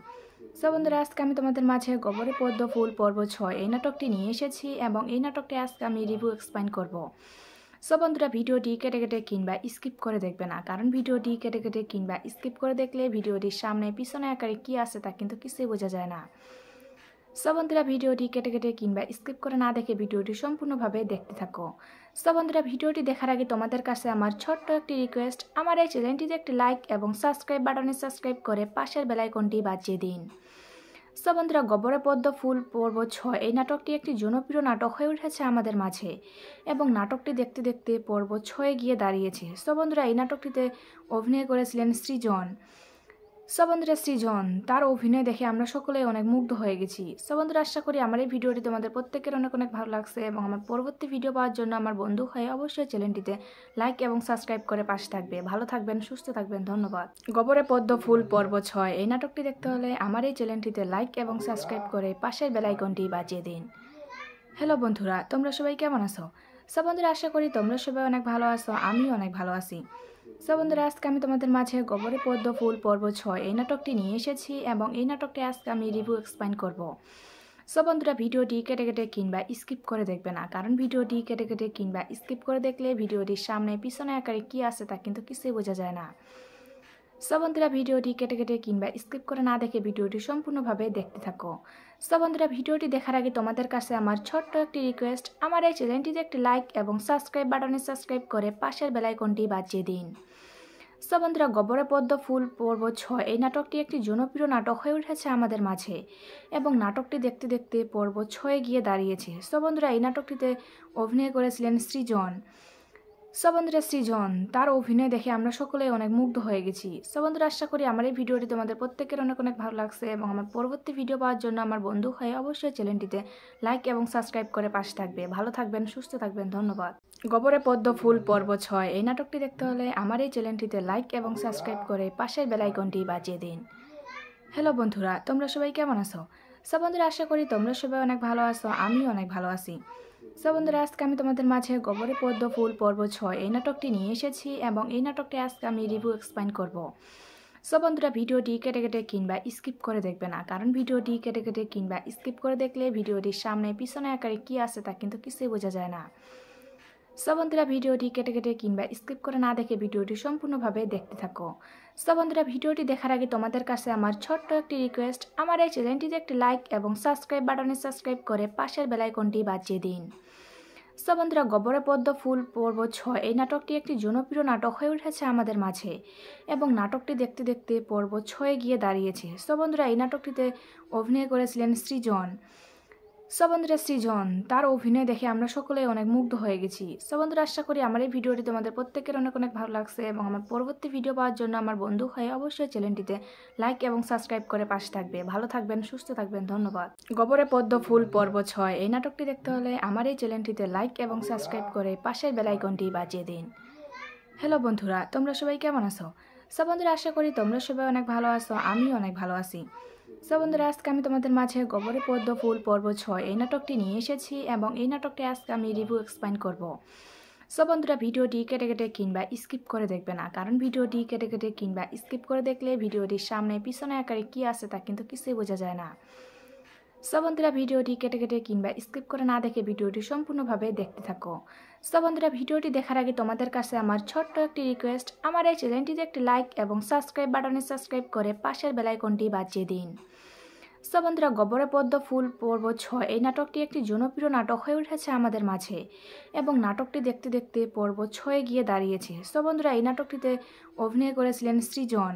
সো বন্ধুরা, আজকে আমি তোমাদের মাঝে গবরে পদ্ম ফুল পর্ব ৬ এই নাটকটি নিয়ে এসেছি এবং এই নাটকটি আজকে আমি রিভিউ এক্সপ্লেইন করব। সো বন্ধুরা, ভিডিওটি কেটে কেটে কিংবা স্কিপ করে দেখবে না, কারণ ভিডিওটি কেটে কেটে কিংবা স্কিপ করে দেখলে ভিডিওটির সামনে পিছনে আকারে কী আছে তা কিন্তু কিছুই বোঝা যায় না। সো বন্ধুরা, ভিডিওটি কেটে কেটে কিংবা স্কিপ করে না দেখে ভিডিওটি সম্পূর্ণভাবে দেখতে থাকো। সো বন্ধুরা, ভিডিওটি দেখার আগে তোমাদের কাছে আমার ছোট্ট একটি রিকোয়েস্ট, আমার এই চ্যানেলটিতে একটি লাইক এবং সাবস্ক্রাইব বাটনে সাবস্ক্রাইব করে পাশের বেল আইকনটি বাজিয়ে দিন। সো বন্ধুরা, গবরে পদ্ম ফুল পর্ব ৬ এই নাটকটি একটি জনপ্রিয় নাটক হয়ে উঠেছে আমাদের মাঝে এবং নাটকটি দেখতে দেখতে পর্ব ৬ গিয়ে দাঁড়িয়েছে। সো বন্ধুরা, এই নাটকটিতে অভিনয় করেছিলেন সৃজন। সো বন্ধুরা, সৃজন তার অভিনয় দেখে আমরা সকলেই অনেক মুগ্ধ হয়ে গেছি। সো বন্ধুরা, আশা করি আমার এই ভিডিওটি তোমাদের প্রত্যেকের অনেক অনেক ভালো লাগছে এবং আমার পরবর্তী ভিডিও পাওয়ার জন্য আমার বন্ধু হয়ে অবশ্যই চ্যানেলটিতে লাইক এবং সাবস্ক্রাইব করে পাশে থাকবে। ভালো থাকবেন, সুস্থ থাকবেন, ধন্যবাদ। গবরে পদ্ম ফুল পর্ব ৬ এই নাটকটি দেখতে হলে আমার এই চ্যানেলটিতে লাইক এবং সাবস্ক্রাইব করে পাশের বেল আইকনটি বাজিয়ে দিন। হ্যালো বন্ধুরা, তোমরা সবাই কেমন আছো? সো বন্ধুরা, আশা করি তোমরা সবাই অনেক ভালো আছো, আমিও অনেক ভালো আছি। সো বন্ধুরা, আজকে আমি তোমাদের মাঝে গবরে পদ্ম ফুল পর্ব ৬ এই নাটকটি নিয়ে এসেছি এবং এই নাটকটি আজকে আমি রিভিউ এক্সপ্লেইন করব। সো বন্ধুরা, ভিডিওটি কেটে কেটে কিংবা স্কিপ করে দেখবে না, কারণ ভিডিওটি কেটে কেটে কিংবা স্কিপ করে দেখলে ভিডিওটির সামনে পিছনে আকারে কী আছে তা কিন্তু কিছুই বোঝা যায় না। সো বন্ধুরা, ভিডিওটি কেটে কেটে কিংবা স্কিপ করে না দেখে ভিডিওটি সম্পূর্ণভাবে দেখতে থাকো। সো বন্ধুরা, ভিডিওটি দেখার আগে তোমাদের কাছে আমার ছোট্ট একটি রিকোয়েস্ট, আমার এই চ্যানেলটিতে একটি লাইক এবং সাবস্ক্রাইব বাটনে সাবস্ক্রাইব করে পাশের বেল আইকনটি বাজিয়ে দিন। সো বন্ধুরা, গবরে পদ্ম ফুল পর্ব ৬ এই নাটকটি একটি জনপ্রিয় নাটক হয়ে উঠেছে আমাদের মাঝে এবং নাটকটি দেখতে দেখতে পর্ব ৬ গিয়ে দাঁড়িয়েছে। সো বন্ধুরা, এই নাটকটিতে অভিনয় করেছিলেন সৃজন। সো বন্ধুরা, সৃজন তার অভিনয় দেখে আমরা সকলেই অনেক মুগ্ধ হয়ে গেছি। সো বন্ধুরা, আশা করি আমার এই ভিডিওটি তোমাদের প্রত্যেকের অনেক অনেক ভালো লাগছে এবং আমার পরবর্তী ভিডিও পাওয়ার জন্য আমার বন্ধু হয়ে অবশ্যই চ্যানেলটিতে লাইক এবং সাবস্ক্রাইব করে পাশে থাকবে। ভালো থাকবেন, সুস্থ থাকবেন, ধন্যবাদ। গবরে পদ্ম ফুল পর্ব ৬ এই নাটকটি দেখতে হলে আমার এই চ্যানেলটিতে লাইক এবং সাবস্ক্রাইব করে পাশের বেল আইকনটি বাজিয়ে দিন। হ্যালো বন্ধুরা, তোমরা সবাই কেমন আছো? সো বন্ধুরা, আশা করি তোমরা সবাই অনেক ভালো আছো, আমিও অনেক ভালো আছি। সো বন্ধুরা, আজকে আমি তোমাদের মাঝে গবরে পদ্ম ফুল পর্ব ৬ এই নাটকটি নিয়ে এসেছি এবং এই নাটকটি আজকে আমি রিভিউ এক্সপ্লেইন করব। সো বন্ধুরা, ভিডিওটি কেটে কেটে কিংবা স্কিপ করে দেখবে না, কারণ ভিডিওটি কেটে কেটে কিংবা স্কিপ করে দেখলে ভিডিওটির সামনে পিছনে আকারে কী আছে তা কিন্তু কিছুই বোঝা যায় না। সো বন্ধুরা, ভিডিওটি কেটে কেটে কিংবা স্কিপ করে না দেখে ভিডিওটি সম্পূর্ণভাবে দেখতে থাকো। সো বন্ধুরা, ভিডিওটি দেখার আগে তোমাদের কাছে আমার ছোট্ট একটি রিকোয়েস্ট, আমার এই চ্যানেলটিতে একটি লাইক এবং সাবস্ক্রাইব বাটনে সাবস্ক্রাইব করে পাশের বেল আইকনটি বাজিয়ে দিন। সো বন্ধুরা, গবরে পদ্ম ফুল পর্ব ৬ এই নাটকটি একটি জনপ্রিয় নাটক হয়ে উঠেছে আমাদের মাঝে এবং নাটকটি দেখতে দেখতে পর্ব ৬ গিয়ে দাঁড়িয়েছে। সো বন্ধুরা, এই নাটকটিতে অভিনয় করেছিলেন সৃজন। সো বন্ধুরা, সৃজন তার অভিনয় দেখে আমরা সকলেই অনেক মুগ্ধ হয়ে গেছি। সো বন্ধুরা, আশা করি আমার এই ভিডিওটি তোমাদের প্রত্যেকের অনেক অনেক ভালো লাগছে এবং আমার পরবর্তী ভিডিও পাওয়ার জন্য আমার বন্ধু হয়ে অবশ্যই চ্যানেলটিতে লাইক এবং সাবস্ক্রাইব করে পাশে থাকবে। ভালো থাকবেন, সুস্থ থাকবেন, ধন্যবাদ। গবরে পদ্ম ফুল পর্ব 6 এই নাটকটি দেখতে হলে আমার এই চ্যানেলটিতে লাইক এবং সাবস্ক্রাইব করে পাশের বেল আইকনটি বাজিয়ে দিন। হ্যালো বন্ধুরা, তোমরা সবাই কেমন আছো? সো বন্ধুরা, আশা করি তোমরা সবাই অনেক ভালো আছো, আমিও অনেক ভালো আছি। সো বন্ধুরা, আজকে আমি তোমাদের মাঝে গবরে পদ্ম ফুল পর্ব 6 এই নাটকটি নিয়ে এসেছি এবং এই নাটকটি আজকে আমি রিভিউ এক্সপ্লেইন করব। সো বন্ধুরা, ভিডিওটি কেটে কেটে কিংবা স্কিপ করে দেখবে না, কারণ ভিডিওটি কেটে কেটে কিংবা স্কিপ করে দেখলে ভিডিওটির সামনে পিছনে আকারে কী আছে তা কিন্তু কিছুই বোঝা যায় না। সো বন্ধুরা, ভিডিওটি কেটে কেটে কিংবা স্কিপ করে না দেখে ভিডিওটি সম্পূর্ণভাবে দেখতে থাকো। সো বন্ধুরা, ভিডিওটি দেখার আগে তোমাদের কাছে আমার ছোট্ট একটি রিকোয়েস্ট, আমার এই চ্যানেলটিতে একটি লাইক এবং সাবস্ক্রাইব বাটনে সাবস্ক্রাইব করে পাশের বেল আইকনটি বাজিয়ে দিন। সো বন্ধুরা, গবরে পদ্ম ফুল পর্ব 6 এই নাটকটি একটি জনপ্রিয় নাটক হয়ে উঠেছে আমাদের মাঝে এবং নাটকটি দেখতে দেখতে পর্ব 6 গিয়ে দাঁড়িয়েছে। সো বন্ধুরা, এই নাটকটিতে অভিনয় করেছিলেন সৃজন।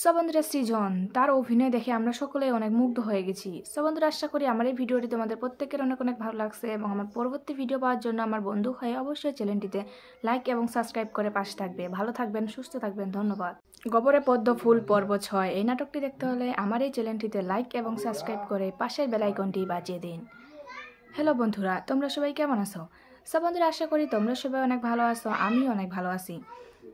সো বন্ধুরা, সৃজন তার অভিনয় দেখে আমরা সকলেই অনেক মুগ্ধ হয়ে গেছি। সো বন্ধুরা, আশা করি আমার এই ভিডিওটি তোমাদের প্রত্যেকের অনেক অনেক ভালো লাগছে এবং আমার পরবর্তী ভিডিও পাওয়ার জন্য আমার বন্ধু হয়ে অবশ্যই চ্যানেলটিতে লাইক এবং সাবস্ক্রাইব করে পাশে থাকবে। ভালো থাকবেন, সুস্থ থাকবেন, ধন্যবাদ। গবরে পদ্ম ফুল পর্ব 6 এই নাটকটি দেখতে হলে আমার এই চ্যানেলটিতে লাইক এবং সাবস্ক্রাইব করে পাশের বেল আইকনটি বাজিয়ে দিন। হ্যালো বন্ধুরা, তোমরা সবাই কেমন আছো? সো বন্ধুরা, আশা করি তোমরা সবাই অনেক ভালো আছো, আমিও অনেক ভালো আছি।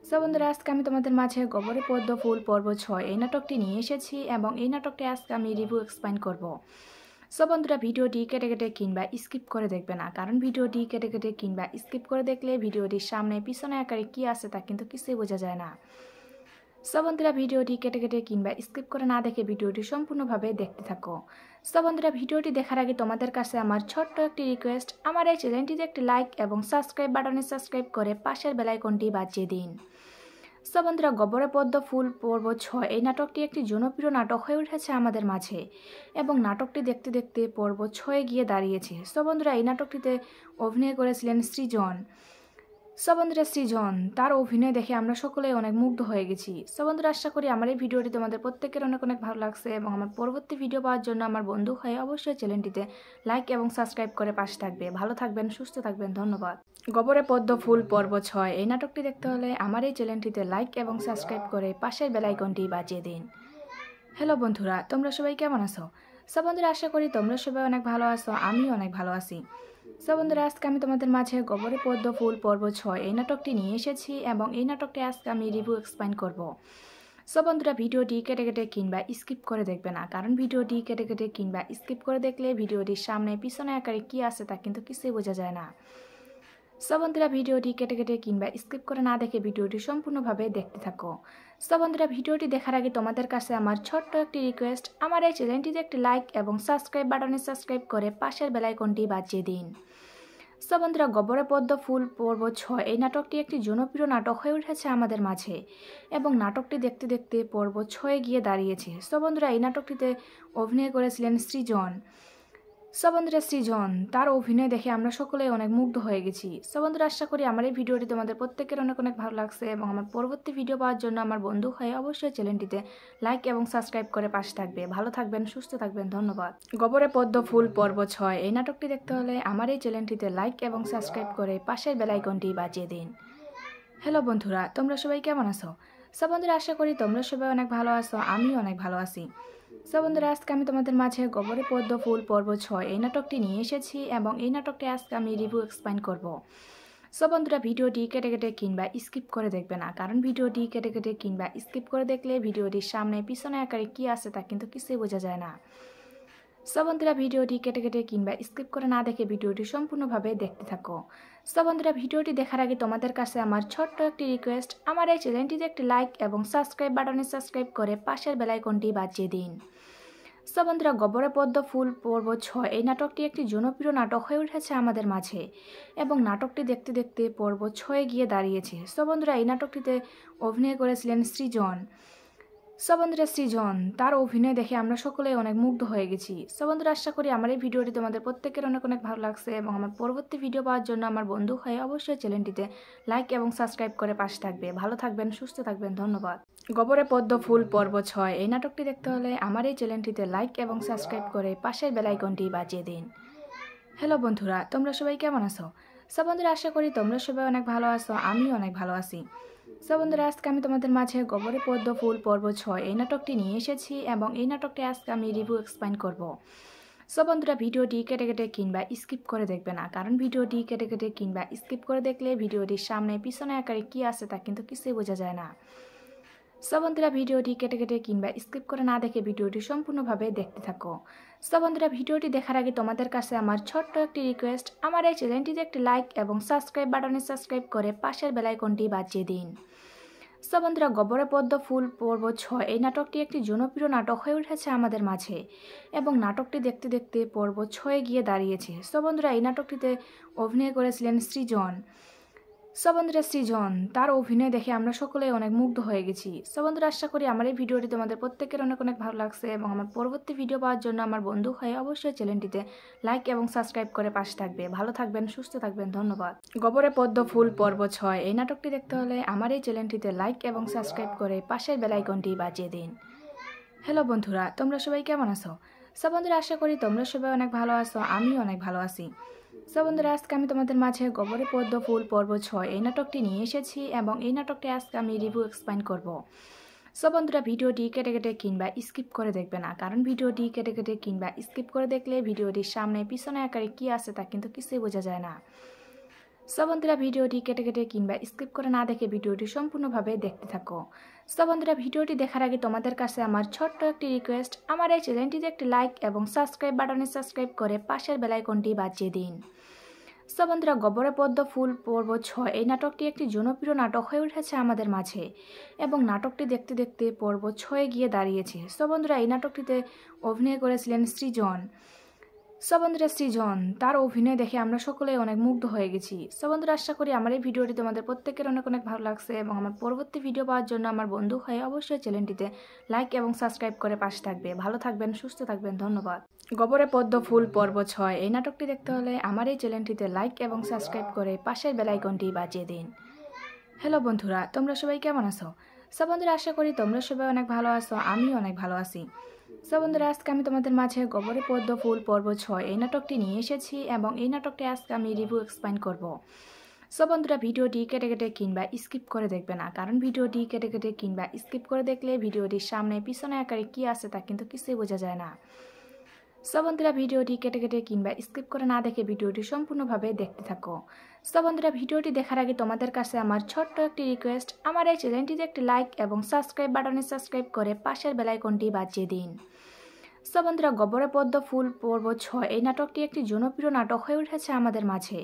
সো বন্ধুরা, আজকে আমি তোমাদের মাঝে গবরে পদ্ম ফুল পর্ব 6 এই নাটকটি নিয়ে এসেছি এবং এই নাটকটি আজকে আমি রিভিউ এক্সপ্লেইন করব। সো বন্ধুরা, ভিডিওটি কেটে কেটে কিংবা স্কিপ করে দেখবে না, কারণ ভিডিওটি কেটে কেটে কিংবা স্কিপ করে দেখলে ভিডিওটির সামনে পিছনে আকারে কী আছে তা কিন্তু কিছুই বোঝা যায় না। সো বন্ধুরা, ভিডিওটি কেটে কেটে কিংবা স্কিপ করে না দেখে ভিডিওটি সম্পূর্ণভাবে দেখতে থাকো। সো বন্ধুরা, ভিডিওটি দেখার আগে তোমাদের কাছে আমার ছোট্ট একটি রিকোয়েস্ট, আমার এই চ্যানেলটিতে একটি লাইক এবং সাবস্ক্রাইব বাটনে সাবস্ক্রাইব করে পাশের বেল আইকনটি বাজিয়ে দিন। সো বন্ধুরা, গবরে পদ্ম ফুল পর্ব 6 এই নাটকটি একটি জনপ্রিয় নাটক হয়ে উঠেছে আমাদের মাঝে এবং নাটকটি দেখতে দেখতে পর্ব 6 গিয়ে দাঁড়িয়েছে। সো বন্ধুরা, এই নাটকটিতে অভিনয় করেছিলেন সৃজন। সো বন্ধুরা, সৃজন তার অভিনয় দেখে আমরা সকলেই অনেক মুগ্ধ হয়ে গেছি। সো বন্ধুরা, আশা করি আমার এই ভিডিওটি তোমাদের প্রত্যেকের অনেক অনেক ভালো লাগছে এবং আমার পরবর্তী ভিডিও পাওয়ার জন্য আমার বন্ধু হয়ে অবশ্যই চ্যানেলটিতে লাইক এবং সাবস্ক্রাইব করে পাশে থাকবে। ভালো থাকবেন, সুস্থ থাকবেন, ধন্যবাদ। গবরে পদ্ম ফুল পর্ব 6 এই নাটকটি দেখতে হলে আমার এই চ্যানেলটিতে লাইক এবং সাবস্ক্রাইব করে পাশের বেল আইকনটি বাজিয়ে দিন। হ্যালো বন্ধুরা, তোমরা সবাই কেমন আছো? সো বন্ধুরা, আশা করি তোমরা সবাই অনেক ভালো আছো, আমিও অনেক ভালো আছি। সো বন্ধুরা, আজকে আমি তোমাদের মাঝে গবরে পদ্ম ফুল পর্ব 6 এই নাটকটি নিয়ে এসেছি এবং এই নাটকটি আজকে আমি রিভিউ এক্সপ্লেইন করব। সো বন্ধুরা, ভিডিওটি কেটে কেটে কিংবা স্কিপ করে দেখবে না, কারণ ভিডিওটি কেটে কেটে কিংবা স্কিপ করে দেখলে ভিডিওটির সামনে পিছনে আকারে কী আছে তা কিন্তু কিছুই বোঝা যায় না। সো বন্ধুরা, ভিডিওটি কেটে কেটে কিংবা স্কিপ করে না দেখে ভিডিওটি সম্পূর্ণভাবে দেখতে থাকো। সো বন্ধুরা, ভিডিওটি দেখার আগে তোমাদের কাছে আমার ছোট্ট একটি রিকোয়েস্ট, আমার এই চ্যানেলটিতে একটি লাইক এবং সাবস্ক্রাইব বাটনে সাবস্ক্রাইব করে পাশের বেল আইকনটি বাজিয়ে দিন। সো বন্ধুরা, গবরে পদ্ম ফুল পর্ব 6 এই নাটকটি একটি জনপ্রিয় নাটক হয়ে উঠেছে আমাদের মাঝে এবং নাটকটি দেখতে দেখতে পর্ব 6 গিয়ে দাঁড়িয়েছে। সো বন্ধুরা, এই নাটকটিতে অভিনয় করেছিলেন সৃজন। সো বন্ধুরা, সৃজন তার অভিনয় দেখে আমরা সকলেই অনেক মুগ্ধ হয়ে গেছি। সো বন্ধুরা, আশা করি আমার এই ভিডিওটি তোমাদের প্রত্যেকের অনেক অনেক ভালো লাগছে এবং আমার পরবর্তী ভিডিও পাওয়ার জন্য আমার বন্ধু হয়ে অবশ্যই চ্যানেলটিতে লাইক এবং সাবস্ক্রাইব করে পাশে থাকবে। ভালো থাকবেন, সুস্থ থাকবেন, ধন্যবাদ। গবরে পদ্ম ফুল পর্ব 6 এই নাটকটি দেখতে হলে আমার এই চ্যানেলটিতে লাইক এবং সাবস্ক্রাইব করে পাশের বেল আইকনটি বাজিয়ে দিন। হ্যালো বন্ধুরা, তোমরা সবাই কেমন আছো? সো বন্ধুরা, আশা করি তোমরা সবাই অনেক ভালো আছো, আমিও অনেক ভালো আছি। সো বন্ধুরা, আজকে আমি তোমাদের মাঝে গবরে পদ্ম ফুল পর্ব 6 এই নাটকটি নিয়ে এসেছি এবং এই নাটকটি আজকে আমি রিভিউ এক্সপ্লেইন করব। সো বন্ধুরা, ভিডিওটি কেটে কেটে কিংবা স্কিপ করে দেখবে না, কারণ ভিডিওটি কেটে কেটে কিংবা স্কিপ করে দেখলে ভিডিওটির সামনে পিছনে আকারে কী আছে তা কিন্তু কিছুই বোঝা যায় না। সো বন্ধুরা, ভিডিওটি কেটে কেটে কিংবা স্কিপ করে না দেখে ভিডিওটি সম্পূর্ণভাবে দেখতে থাকো। সো বন্ধুরা, ভিডিওটি দেখার আগে তোমাদের কাছে আমার ছোট্ট একটি রিকোয়েস্ট, আমার এই চ্যানেলটিতে একটি লাইক এবং সাবস্ক্রাইব বাটনে সাবস্ক্রাইব করে পাশের বেল আইকনটি বাজিয়ে দিন। সো বন্ধুরা, গবরে পদ্ম ফুল পর্ব 6 এই নাটকটি একটি জনপ্রিয় নাটক হয়ে উঠেছে আমাদের মাঝে এবং নাটকটি দেখতে দেখতে পর্ব 6 গিয়ে দাঁড়িয়েছে। সো বন্ধুরা, এই নাটকটিতে অভিনয় করেছিলেন সৃজন। সো বন্ধুরা, সৃজন তার অভিনয় দেখে আমরা সকলেই অনেক মুগ্ধ হয়ে গেছি। সো বন্ধুরা, আশা করি আমার এই ভিডিওটি তোমাদের প্রত্যেকের অনেক অনেক ভালো লাগছে এবং আমার পরবর্তী ভিডিও পাওয়ার জন্য আমার বন্ধু হয়ে অবশ্যই চ্যানেলটিতে লাইক এবং সাবস্ক্রাইব করে পাশে থাকবে। ভালো থাকবেন, সুস্থ থাকবেন, ধন্যবাদ। গবরে পদ্ম ফুল পর্ব 6 এই নাটকটি দেখতে হলে আমার এই চ্যানেলটিতে লাইক এবং সাবস্ক্রাইব করে পাশের বেল আইকনটি বাজিয়ে দিন। হ্যালো বন্ধুরা, তোমরা সবাই কেমন আছো? সো বন্ধুরা, আশা করি তোমরা সবাই অনেক ভালো আছো, আমিও অনেক ভালো আছি। সো বন্ধুরা, আজকে আমি তোমাদের মাঝে গবরে পদ্ম ফুল পর্ব 6 এই নাটকটি নিয়ে এসেছি এবং এই নাটকটি আজকে আমি রিভিউ এক্সপ্লেইন করব। সো বন্ধুরা, ভিডিওটি কেটে কেটে কিংবা স্কিপ করে দেখবে না, কারণ ভিডিওটি কেটে কেটে কিংবা স্কিপ করে দেখলে ভিডিওটির সামনে পিছনে আকারে কী আছে তা কিন্তু কিছুই বোঝা যায় না। সো বন্ধুরা, ভিডিওটি কেটে কেটে কিংবা স্কিপ করে না দেখে ভিডিওটি সম্পূর্ণভাবে দেখতে থাকো। সো বন্ধুরা, ভিডিওটি দেখার আগে তোমাদের কাছে আমার ছোট্ট একটি রিকোয়েস্ট, আমার এই চ্যানেলটিতে একটি লাইক এবং সাবস্ক্রাইব বাটনে সাবস্ক্রাইব করে পাশের বেল আইকনটি বাজিয়ে দিন। সো বন্ধুরা, গবরে পদ্ম ফুল পর্ব 6 এই নাটকটি একটি জনপ্রিয় নাটক হয়ে উঠেছে আমাদের মাঝে এবং নাটকটি দেখতে দেখতে পর্ব 6 গিয়ে দাঁড়িয়েছে। সো বন্ধুরা, এই নাটকটিতে অভিনয় করেছিলেন সৃজন। সো বন্ধুরা, সৃজন তার অভিনয় দেখে আমরা সকলেই অনেক মুগ্ধ হয়ে গেছি। সো বন্ধুরা, আশা করি আমার এই ভিডিওটি তোমাদের প্রত্যেকের অনেক অনেক ভালো লাগছে এবং আমার পরবর্তী ভিডিও পাওয়ার জন্য আমার বন্ধু হয়ে অবশ্যই চ্যানেলটিতে লাইক এবং সাবস্ক্রাইব করে পাশে থাকবে। ভালো থাকবেন, সুস্থ থাকবেন, ধন্যবাদ। গবরে পদ্ম ফুল পর্ব 6 এই নাটকটি দেখতে হলে আমার এই চ্যানেলটিতে লাইক এবং সাবস্ক্রাইব করে পাশের বেল আইকনটি বাজিয়ে দিন। হ্যালো বন্ধুরা, তোমরা সবাই কেমন আছো? সো বন্ধুরা, আশা করি তোমরা সবাই অনেক ভালো আছো, আমিও অনেক ভালো আছি। সো বন্ধুরা, আজকে আমি তোমাদের মাঝে গবরে পদ্ম ফুল পর্ব 6 এই নাটকটি নিয়ে এসেছি এবং এই নাটকটি আজকে আমি রিভিউ এক্সপ্লেইন করব। সো বন্ধুরা, ভিডিওটি কেটে কেটে কিংবা স্কিপ করে দেখবে না, কারণ ভিডিওটি কেটে কেটে কিংবা স্কিপ করে দেখলে ভিডিওটির সামনে পিছনে আকারে কী আছে তা কিন্তু কিছুই বোঝা যায় না। সো বন্ধুরা, ভিডিওটি কেটে কেটে কিংবা স্কিপ করে না দেখে ভিডিওটি সম্পূর্ণভাবে দেখতে থাকো। সো বন্ধুরা, ভিডিওটি দেখার আগে তোমাদের কাছে আমার ছোট্ট একটি রিকোয়েস্ট, আমার এই চ্যানেলটিতে একটি লাইক এবং সাবস্ক্রাইব বাটনে সাবস্ক্রাইব করে পাশের বেল আইকনটি বাজিয়ে দিন। সো বন্ধুরা, গবরে পদ্ম ফুল পর্ব 6 এই নাটকটি একটি জনপ্রিয় নাটক হয়ে উঠেছে আমাদের মাঝে এবং নাটকটি দেখতে দেখতে পর্ব 6 গিয়ে দাঁড়িয়েছে। সো বন্ধুরা, এই নাটকটিতে অভিনয় করেছিলেন সৃজন। সো বন্ধুরা, সৃজন তার অভিনয় দেখে আমরা সকলেই অনেক মুগ্ধ হয়ে গেছি। সো বন্ধুরা, আশা করি আমার এই ভিডিওটি তোমাদের প্রত্যেকের অনেক অনেক ভালো লাগছে এবং আমার পরবর্তী ভিডিও পাওয়ার জন্য আমার বন্ধু হয়ে অবশ্যই চ্যানেলটিতে লাইক এবং সাবস্ক্রাইব করে পাশে থাকবে। ভালো থাকবেন, সুস্থ থাকবেন, ধন্যবাদ। গবরে পদ্ম ফুল পর্ব 6 এই নাটকটি দেখতে হলে আমার এই চ্যানেলটিতে লাইক এবং সাবস্ক্রাইব করে পাশের বেল আইকনটি বাজিয়ে দিন। হ্যালো বন্ধুরা, তোমরা সবাই কেমন আছো? সো বন্ধুরা, আশা করি তোমরা সবাই অনেক ভালো আছো, আমিও অনেক ভালো আছি। সো বন্ধুরা, আজকে আমি তোমাদের মাঝে গবরে পদ্ম ফুল পর্ব 6 এই নাটকটি নিয়ে এসেছি এবং এই নাটকটি আজকে আমি রিভিউ এক্সপ্লেইন করব। সো বন্ধুরা, ভিডিওটি কেটে কেটে কিংবা স্কিপ করে দেখবে না, কারণ ভিডিওটি কেটে কেটে কিংবা স্কিপ করে দেখলে ভিডিওটির সামনে পিছনে আকারে কী আছে তা কিন্তু কিছুই বোঝা যায় না। সো বন্ধুরা, ভিডিওটি কেটে কেটে কিংবা স্কিপ করে না দেখে ভিডিওটি সম্পূর্ণভাবে দেখতে থাকো। সো বন্ধুরা, ভিডিওটি দেখার আগে তোমাদের কাছে আমার ছোট্ট একটি রিকোয়েস্ট, আমার এই চ্যানেলটিতে একটি লাইক এবং সাবস্ক্রাইব বাটনে সাবস্ক্রাইব করে পাশের বেল আইকনটি বাজিয়ে দিন। সো বন্ধুরা, গবরে পদ্ম ফুল পর্ব 6 এই নাটকটি একটি জনপ্রিয় নাটক হয়ে উঠেছে আমাদের মাঝে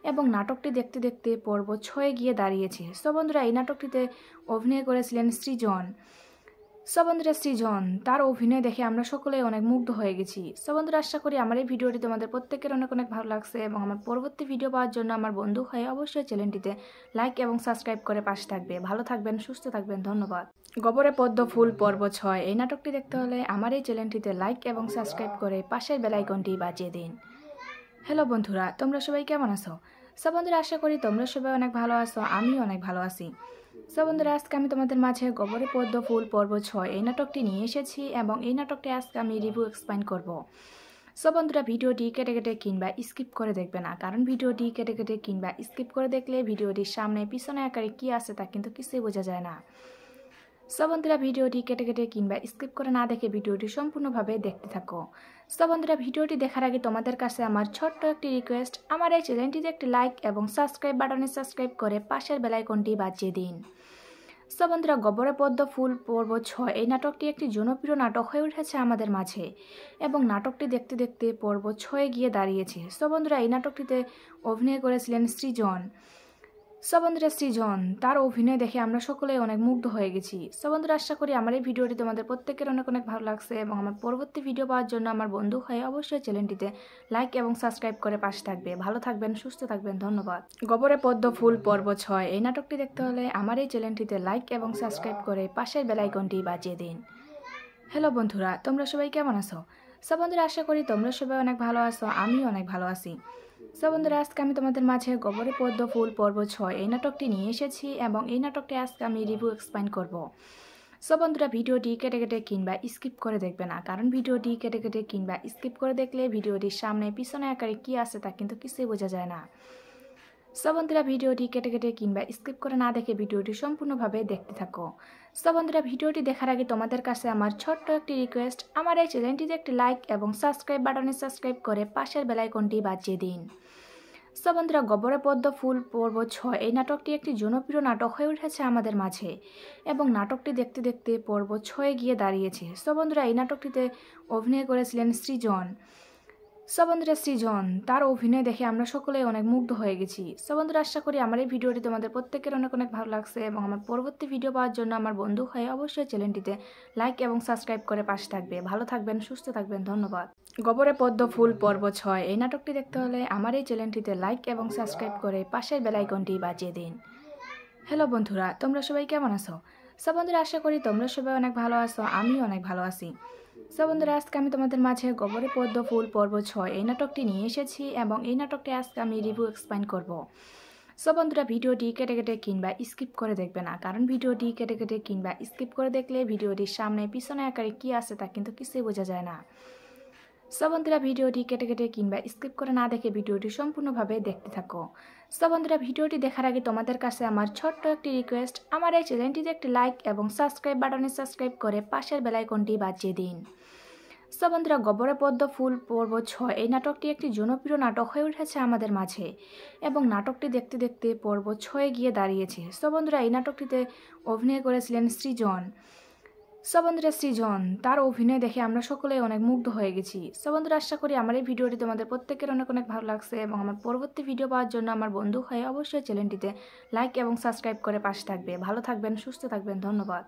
এবং নাটকটি দেখতে দেখতে পর্ব 6 গিয়ে দাঁড়িয়েছে। সো বন্ধুরা, এই নাটকটিতে অভিনয় করেছিলেন সৃজন। সো বন্ধুরা, সৃজন তার অভিনয় দেখে আমরা সকলেই অনেক মুগ্ধ হয়ে গেছি। সো বন্ধুরা, আশা করি আমার এই ভিডিওটি তোমাদের প্রত্যেকের অনেক অনেক ভালো লাগছে এবং আমার পরবর্তী ভিডিও পাওয়ার জন্য আমার বন্ধু হয়ে অবশ্যই চ্যানেলটিতে লাইক এবং সাবস্ক্রাইব করে পাশে থাকবে। ভালো থাকবেন, সুস্থ থাকবেন, ধন্যবাদ। গবরে পদ্ম ফুল পর্ব 6 এই নাটকটি দেখতে হলে আমার এই চ্যানেলটিতে লাইক এবং সাবস্ক্রাইব করে পাশের বেল আইকনটি বাজিয়ে দিন। হ্যালো বন্ধুরা, তোমরা সবাই কেমন আছো? সো বন্ধুরা, আশা করি তোমরা সবাই অনেক ভালো আছো, আমিও অনেক ভালো আছি। সো বন্ধুরা, আজকে আমি তোমাদের মাঝে গবরে পদ্ম ফুল পর্ব 6 এই নাটকটি নিয়ে এসেছি এবং এই নাটকটি আজকে আমি রিভিউ এক্সপ্লেইন করব। সো বন্ধুরা, ভিডিওটি কেটে কেটে কিংবা স্কিপ করে দেখবে না, কারণ ভিডিওটি কেটে কেটে কিংবা স্কিপ করে দেখলে ভিডিওটির সামনে পিছনে আকারে কী আছে তা কিন্তু কিছুই বোঝা যায় না। সো বন্ধুরা, ভিডিওটি কেটে কেটে কিংবা স্কিপ করে না দেখে ভিডিওটি সম্পূর্ণভাবে দেখতে থাকো। সো বন্ধুরা, ভিডিওটি দেখার আগে তোমাদের কাছে আমার ছোট্ট একটি রিকোয়েস্ট, আমার এই চ্যানেলটিতে একটি লাইক এবং সাবস্ক্রাইব বাটনে সাবস্ক্রাইব করে পাশের বেল আইকনটি বাজিয়ে দিন। সো বন্ধুরা, গবরে পদ্ম ফুল পর্ব 6 এই নাটকটি একটি জনপ্রিয় নাটক হয়ে উঠেছে আমাদের মাঝে এবং নাটকটি দেখতে দেখতে পর্ব 6 গিয়ে দাঁড়িয়েছে। সো বন্ধুরা, এই নাটকটিতে অভিনয় করেছিলেন সৃজন। সো বন্ধুরা, সৃজন তার অভিনয় দেখে আমরা সকলেই অনেক মুগ্ধ হয়ে গেছি। সো বন্ধুরা, আশা করি আমার এই ভিডিওটি তোমাদের প্রত্যেকের অনেক অনেক ভালো লাগছে এবং আমার পরবর্তী ভিডিও পাওয়ার জন্য আমার বন্ধু হয়ে অবশ্যই চ্যানেলটিতে লাইক এবং সাবস্ক্রাইব করে পাশে থাকবে। ভালো থাকবেন, সুস্থ থাকবেন, ধন্যবাদ। গবরে পদ্ম ফুল পর্ব 6 এই নাটকটি দেখতে হলে আমার এই চ্যানেলটিতে লাইক এবং সাবস্ক্রাইব করে পাশের বেল আইকনটি বাজিয়ে দিন। হ্যালো বন্ধুরা, তোমরা সবাই কেমন আছো? সো বন্ধুরা, আশা করি তোমরা সবাই অনেক ভালো আছো, আমিও অনেক ভালো আছি। সো বন্ধুরা, আজকে আমি তোমাদের মাঝে গবরে পদ্ম ফুল পর্ব 6 এই নাটকটি নিয়ে এসেছি এবং এই নাটকটি আজকে আমি রিভিউ এক্সপ্লেইন করব। সো বন্ধুরা, ভিডিওটি কেটে কেটে কিংবা স্কিপ করে দেখবে না, কারণ ভিডিওটি কেটে কেটে কিংবা স্কিপ করে দেখলে ভিডিওটির সামনে পিছনে আকারে কী আছে তা কিন্তু কিছুই বোঝা যায় না। সো বন্ধুরা, ভিডিওটি কেটে কেটে কিংবা স্কিপ করে না দেখে ভিডিওটি সম্পূর্ণভাবে দেখতে থাকো। সো বন্ধুরা, ভিডিওটি দেখার আগে তোমাদের কাছে আমার ছোট্ট একটি রিকোয়েস্ট, আমার এই চ্যানেলটিতে একটি লাইক এবং সাবস্ক্রাইব বাটনে সাবস্ক্রাইব করে পাশের বেল আইকনটি বাজিয়ে দিন। সো বন্ধুরা, গবরে পদ্ম ফুল পর্ব 6 এই নাটকটি একটি জনপ্রিয় নাটক হয়ে উঠেছে আমাদের মাঝে এবং নাটকটি দেখতে দেখতে পর্ব 6 গিয়ে দাঁড়িয়েছে। সো বন্ধুরা, এই নাটকটিতে অভিনয় করেছিলেন সৃজন। সো বন্ধুরা, সৃজন তার অভিনয় দেখে আমরা সকলেই অনেক মুগ্ধ হয়ে গেছি। সো বন্ধুরা, আশা করি আমার এই ভিডিওটি তোমাদের প্রত্যেকের অনেক অনেক ভালো লাগছে এবং আমার পরবর্তী ভিডিও পাওয়ার জন্য আমার বন্ধু হয়ে অবশ্যই চ্যানেলটিতে লাইক এবং সাবস্ক্রাইব করে পাশে থাকবে। ভালো থাকবেন, সুস্থ থাকবেন, ধন্যবাদ। গবরে পদ্ম ফুল পর্ব 6 এই নাটকটি দেখতে হলে আমার এই চ্যানেলটিতে লাইক এবং সাবস্ক্রাইব করে পাশের বেল আইকনটি বাজিয়ে দিন। হ্যালো বন্ধুরা, তোমরা সবাই কেমন আছো? সো বন্ধুরা, আশা করি তোমরা সবাই অনেক ভালো আছো, আমিও অনেক ভালো আছি। সো বন্ধুরা, আজকে আমি তোমাদের মাঝে গবরে পদ্ম ফুল পর্ব 6 এই নাটকটি নিয়ে এসেছি এবং এই নাটকটি আজকে আমি রিভিউ এক্সপ্লেইন করব। সো বন্ধুরা, ভিডিওটি কেটে কেটে কিংবা স্কিপ করে দেখবে না, কারণ ভিডিওটি কেটে কেটে কিংবা স্কিপ করে দেখলে ভিডিওটির সামনে পিছনে আকারে কী আছে তা কিন্তু কিছুই বোঝা যায় না। সো বন্ধুরা, ভিডিওটি কেটে কেটে কিংবা স্কিপ করে না দেখে ভিডিওটি সম্পূর্ণভাবে দেখতে থাকো। সো বন্ধুরা, ভিডিওটি দেখার আগে তোমাদের কাছে আমার ছোট্ট একটি রিকোয়েস্ট, আমার এই চ্যানেলটিতে একটি লাইক এবং সাবস্ক্রাইব বাটনে সাবস্ক্রাইব করে পাশের বেল আইকনটি বাজিয়ে দিন। সো বন্ধুরা, গবরে পদ্ম ফুল পর্ব 6 এই নাটকটি একটি জনপ্রিয় নাটক হয়ে উঠেছে আমাদের মাঝে এবং নাটকটি দেখতে দেখতে পর্ব 6 গিয়ে দাঁড়িয়েছে। সো বন্ধুরা, এই নাটকটিতে অভিনয় করেছিলেন সৃজন। সো বন্ধুরা, সৃজন তার অভিনয় দেখে আমরা সকলেই অনেক মুগ্ধ হয়ে গেছি। সো বন্ধুরা, আশা করি আমার এই ভিডিওটি তোমাদের প্রত্যেকের অনেক অনেক ভালো লাগছে এবং আমার পরবর্তী ভিডিও পাওয়ার জন্য আমার বন্ধু হয়ে অবশ্যই চ্যানেলটিতে লাইক এবং সাবস্ক্রাইব করে পাশে থাকবে। ভালো থাকবেন, সুস্থ থাকবেন, ধন্যবাদ।